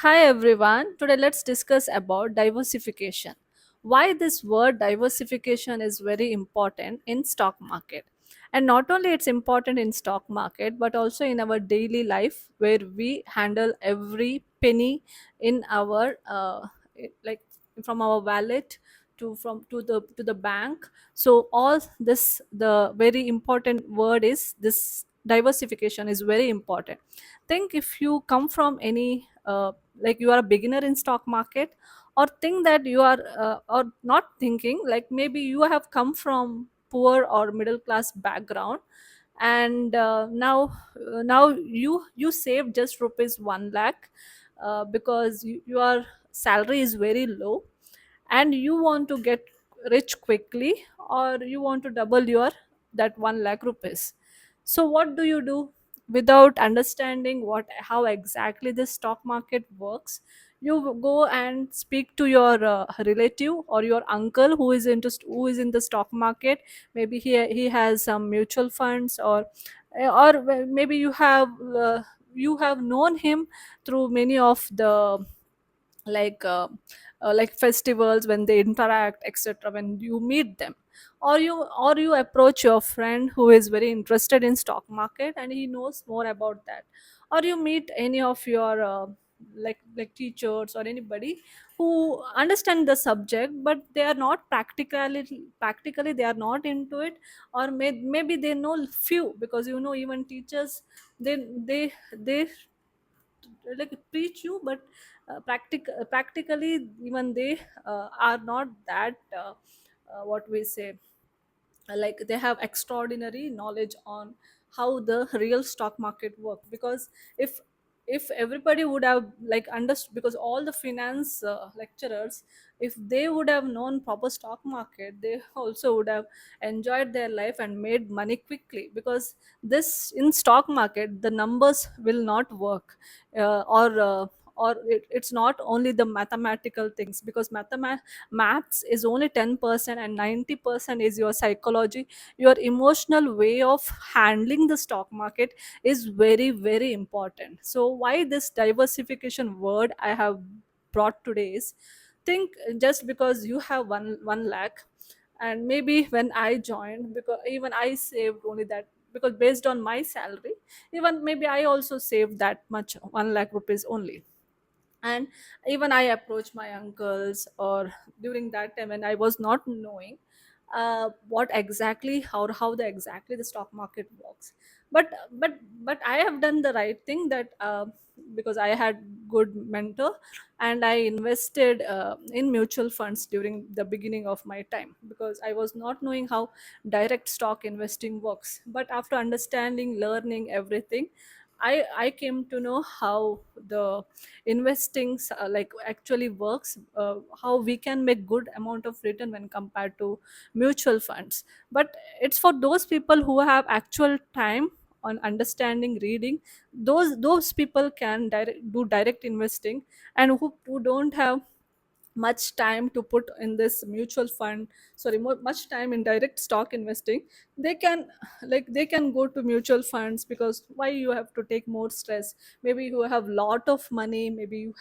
Hi everyone. Today let's discuss about diversification. Why this word diversification is very important in stock market. And not only it's important in stock market but also in our daily life where we handle every penny in our like from our wallet to the bank. So all this, the very important word is this diversification is very important. Think if you come from any like you are a beginner in stock market, or think that you are or not thinking, like maybe you have come from poor or middle class background, and now you save just rupees 1 lakh, because your salary is very low and you want to get rich quickly, or you want to double your that 1 lakh rupees. So what do you do? Without understanding what how exactly the stock market works, you go and speak to your relative or your uncle who is in the stock market. Maybe he has some mutual funds, or maybe you have known him through many of the like uh, like festivals when they interact, etc. When you meet them, or you approach your friend who is very interested in stock market and he knows more about that, or you meet any of your like teachers or anybody who understand the subject but they are not practically they are not into it, or maybe they know few, because even teachers, they like preach you, but practically even they are not that what we say, like they have extraordinary knowledge on how the real stock market work. Because if if everybody would have like understood, because all the finance lecturers, if they would have known proper stock market, they also would have enjoyed their life and made money quickly. Because this in stock market the numbers will not work, or it's not only the mathematical things, because maths is only 10% and 90% is your psychology. Your emotional way of handling the stock market is very very important. So why this diversification word I have brought today is, think just because you have one lakh, and maybe when I joined, because even I saved only that, because based on my salary, even maybe I also saved that much 1 lakh rupees only. And even I approached my uncles, or during that time when I was not knowing what exactly how the exactly the stock market works. But I have done the right thing, that because I had good mentor, and I invested in mutual funds during the beginning of my time, because I was not knowing how direct stock investing works. But after understanding, learning everything, I came to know how the investing like actually works, how we can make good amount of return when compared to mutual funds. But it's for those people who have actual time on understanding reading. Those people can do direct investing, and who don't have much time to put in this mutual fund, sorry, much time in direct stock investing, they can, like they can go to mutual funds. Because why you have to take more stress? Maybe you have lot of money, maybe you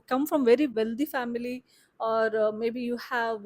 come from very wealthy family, or maybe you have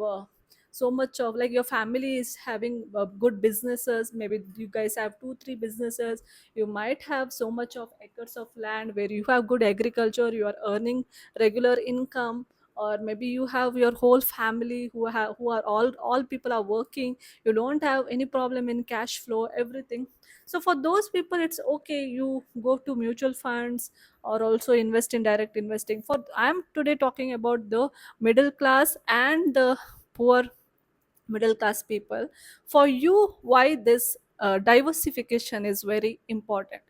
so much of, like your family is having good businesses, maybe you guys have 2 3 businesses. You might have so much of acres of land where you have good agriculture, you are earning regular income. Or maybe you have your whole family who are all people are working, you don't have any problem in cash flow, everything. So for those people it's okay, you go to mutual funds, or also invest in direct investing. For I'm today talking about the middle class and the poor middle class people. For you, why this diversification is very important?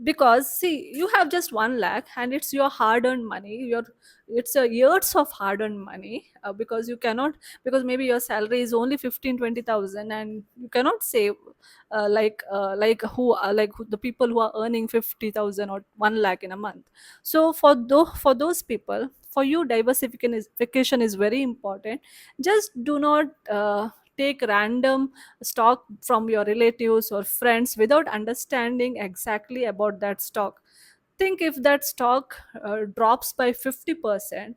Because see, you have just 1 lakh and it's your hard earned money, your it's a years of hard earned money, because you cannot, because maybe your salary is only 15 20,000 and you cannot save the people who are earning 50,000 or 1 lakh in a month. So for those people, for you diversification is very important. Just do not take random stock from your relatives or friends without understanding exactly about that stock. think if that stock drops by 50%,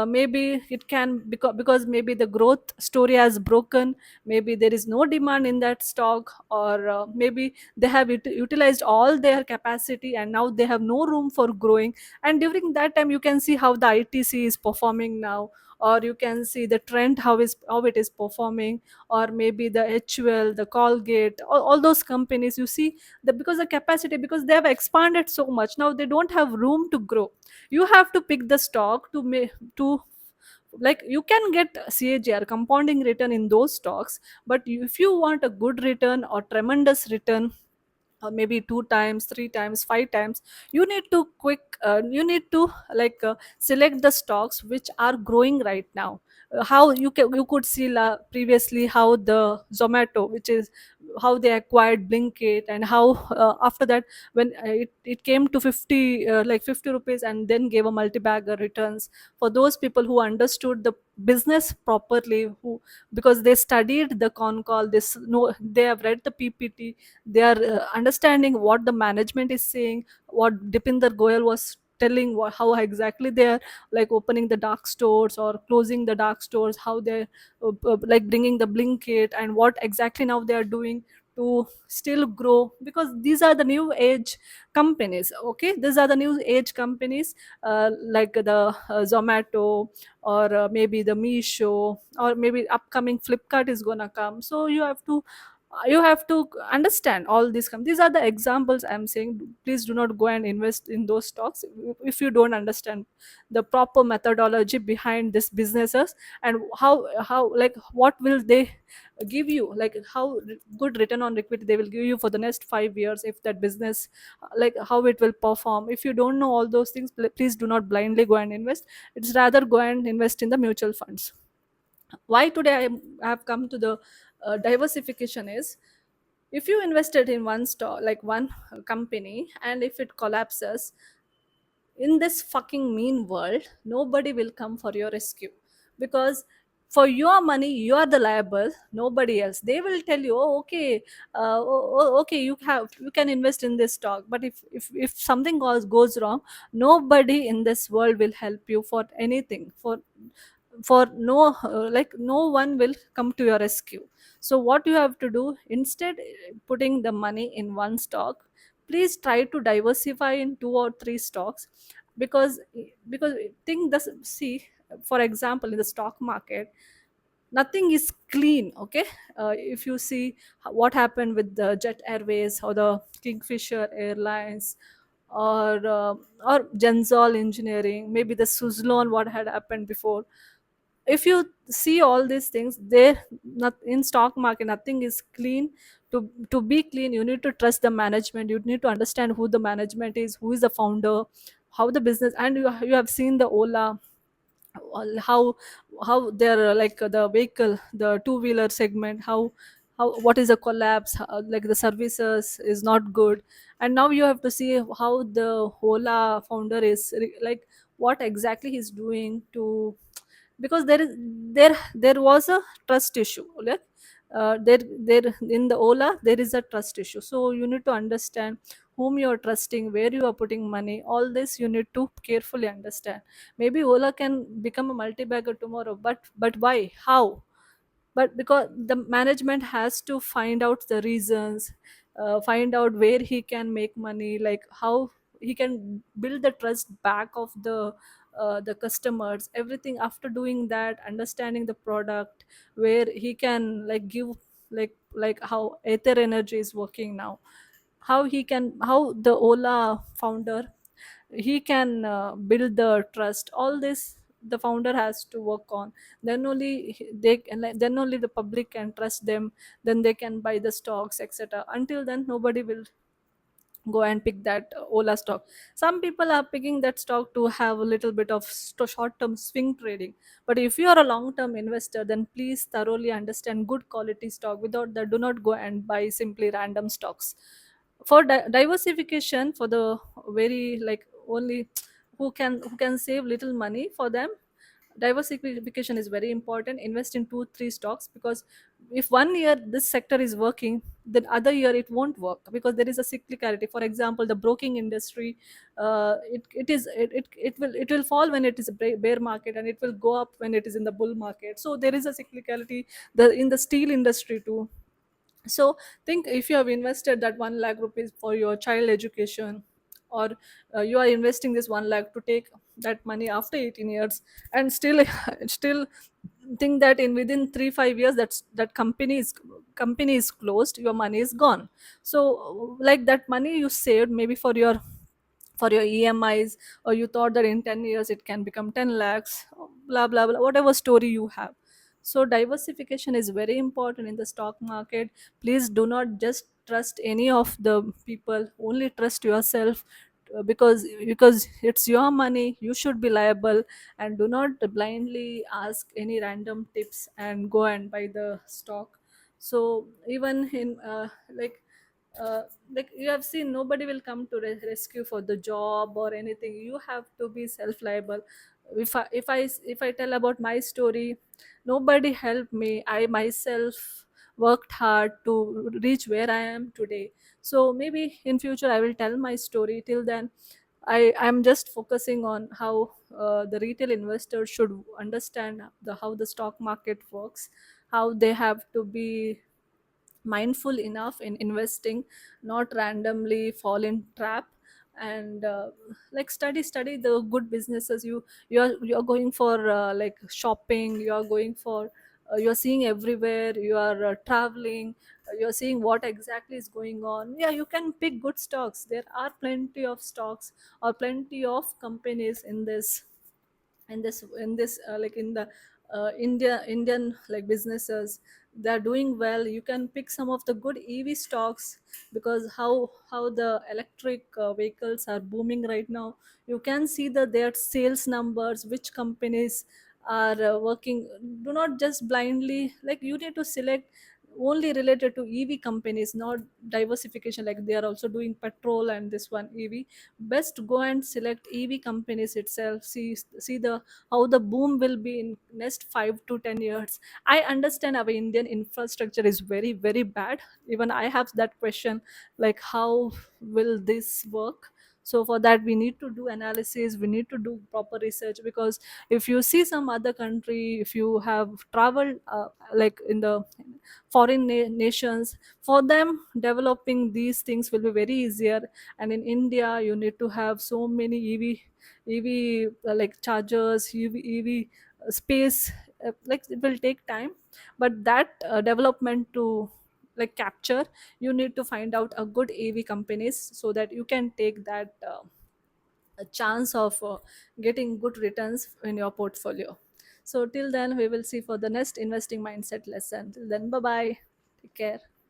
maybe it can, because maybe the growth story has broken, maybe there is no demand in that stock, or maybe they have utilized all their capacity and now they have no room for growing. And during that time you can see how the ITC is performing now, or you can see the trend, how it is performing, or maybe the HUL, the Colgate, all those companies. You see, because the capacity, because they have expanded so much, now they don't have room to grow. You have to pick the stock to, like, you can get CAGR, compounding return, in those stocks. But if you want a good return or tremendous return, or maybe 2 times, 3 times, 5 times, you need to, like, select the stocks which are growing right now. How you could see previously how the Zomato, which is how they acquired Blinkit, and how after that, when it came to 50, like 50 rupees, and then gave a multi-bagger returns for those people who understood the business properly, who, because they studied the con call, this know, they have read the PPT, they are understanding what the management is saying, what Dipinder Goyal was telling, how exactly they are, like, opening the dark stores or closing the dark stores, how they're like bringing the Blinkit, and what exactly now they are doing to still grow, because these are the new age companies. Okay, these are the new age companies, like the Zomato, or maybe the Meesho, or maybe upcoming Flipkart is gonna come. So you have to understand all these these are the examples I'm saying. Please do not go and invest in those stocks if you don't understand the proper methodology behind these businesses, and how, like, what will they give you, like how good return on equity they will give you for the next 5 years, if that business, like how it will perform. If you don't know all those things, please do not blindly go and invest. It's rather go and invest in the mutual funds. Why today I have come to the diversification is, if you invested in one stock, like one company, and if it collapses in this fucking mean world, nobody will come for your rescue, because for your money you are the liable, nobody else. They will tell you, oh, okay, okay, you can invest in this stock, but if something goes wrong, nobody in this world will help you for anything, for no, like no one will come to your rescue. So what you have to do, instead putting the money in one stock, please try to diversify in 2 or 3 stocks. Because think this, see, for example, in the stock market, nothing is clean. Okay, if you see what happened with the Jet Airways, or the Kingfisher Airlines, or Gensol Engineering, maybe the Suzlon, what had happened before. If you see all these things there, not in stock market, nothing is clean. To be clean, you need to trust the management, you need to understand who the management is, who is the founder, how the business. And you have seen the Ola, how they're like the vehicle, the two-wheeler segment, how what is a collapse, like the services is not good. And now you have to see how the Ola founder is like what exactly he's doing to, because there was a trust issue, like there in the Ola there is a trust issue. So you need to understand whom you are trusting, where you are putting money, all this you need to carefully understand. Maybe Ola can become a multi-bagger tomorrow, but why, how? But because the management has to find out the reasons, find out where he can make money, like how he can build the trust back of the customers, everything. After doing that, understanding the product, where he can like give, like how Ether Energy is working now, how he can, how the Ola founder, he can build the trust. All this the founder has to work on. Then only they can, like, then only the public can trust them, then they can buy the stocks, etc. Until then, nobody will go and pick that Ola stock. Some people are picking that stock to have a little bit of short term swing trading. But if you are a long term investor, then please thoroughly understand good quality stock. Without that, do not go and buy simply random stocks. For diversification, for the very, like, only who can save little money, for them, diversification is very important. Invest in 2 3 stocks, because if one year this sector is working, then other year it won't work, because there is a cyclicality. For example, the broking industry, it will fall when it is a bear market, and it will go up when it is in the bull market. So there is a cyclicality in the steel industry too. So think, if you have invested that 1 lakh rupees for your child education, or you are investing this 1 lakh to take that money after 18 years, and still still think that in within 3 5 years that company is closed, your money is gone. So like that money you saved maybe for your EMIs, or you thought that in 10 years it can become 10 lakhs, blah blah blah, whatever story you have. So diversification is very important in the stock market. Please do not just trust any of the people, only trust yourself. Because it's your money, you should be liable. And do not blindly ask any random tips and go and buy the stock. So even in uh, like you have seen, nobody will come to rescue for the job or anything. You have to be self liable. If I tell about my story, nobody helped me. I myself worked hard to reach where I am today. So maybe in future I will tell my story. Till then, I'm just focusing on how the retail investors should understand how the stock market works, how they have to be mindful enough in investing, not randomly fall in trap. And like study the good businesses. You're going for like shopping, you're going for you're seeing everywhere, you are traveling, you're seeing what exactly is going on. Yeah, you can pick good stocks. There are plenty of stocks or plenty of companies in this like in the Indian like businesses. They're doing well. You can pick some of the good EV stocks, because how the electric vehicles are booming right now. You can see their sales numbers, which companies are working. Do not just blindly, like, you need to select only related to EV companies, not diversification. Like, they are also doing petrol and this one EV. Best go and select EV companies itself. See the how the boom will be in next 5 to 10 years. I understand our Indian infrastructure is very very bad. Even I have that question, like, how will this work? So for that we need to do analysis, we need to do proper research. Because if you see some other country, if you have traveled like in the foreign nations, for them developing these things will be very easier. And in India, you need to have so many ev like chargers, ev space. Like, it will take time. But that development to like capture, you need to find out a good AV companies, so that you can take that a chance of getting good returns in your portfolio. So till then, we will see for the next investing mindset lesson. Till then, bye bye, take care.